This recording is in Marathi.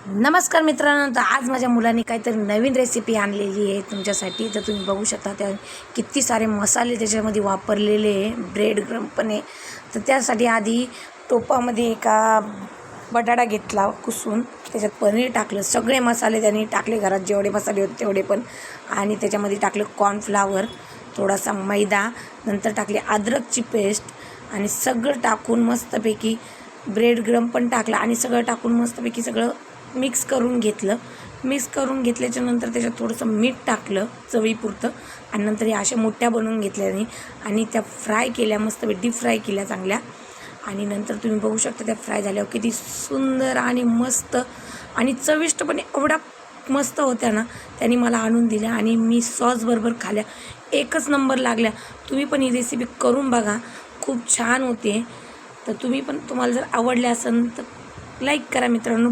नमस्कार मित्रांनो, तर आज माझ्या मुलाने काहीतरी नवीन रेसिपी आणलेली आहे तुमच्यासाठी. तर तुम्ही बघू शकता त्या किती सारे मसाले त्याच्यामध्ये वापरलेले आहे, ब्रेड क्रम्ब पण आहे. तर त्यासाठी आधी टोपामध्ये एका बटाटा घेतला कुसून, त्याच्यात पनीर टाकलं, सगळे मसाले त्यांनी टाकले, घरात जेवढे मसाले होते तेवढे पण, आणि त्याच्यामध्ये टाकलं कॉर्नफ्लावर, थोडासा मैदा, नंतर टाकली अद्रकची पेस्ट आणि सगळं टाकून मस्तपैकी ब्रेड क्रम्ब पण टाकला आणि सगळं टाकून मस्तपैकी सगळं मिक्स करून घेतलं. मिक्स करून घेतल्याच्यानंतर त्याच्यात थोडंसं मीठ टाकलं चवीपुरतं आणि नंतर या अशा मोठ्या बनवून घेतल्याने आणि त्या फ्राय केल्या, मस्त डीप फ्राय केल्या चांगल्या. आणि नंतर तुम्ही बघू शकता त्या फ्राय झाल्यावर किती सुंदर आणि मस्त आणि चविष्ट पण एवढा मस्त होत्या ना, त्यांनी मला आणून दिल्या आणि मी सॉसबरोबर खाल्या, एकच नंबर लागल्या. तुम्ही पण ही रेसिपी करून बघा, खूप छान होते. तर तुम्ही पण, तुम्हाला जर आवडले असेल तर लाईक करा मित्रांनो.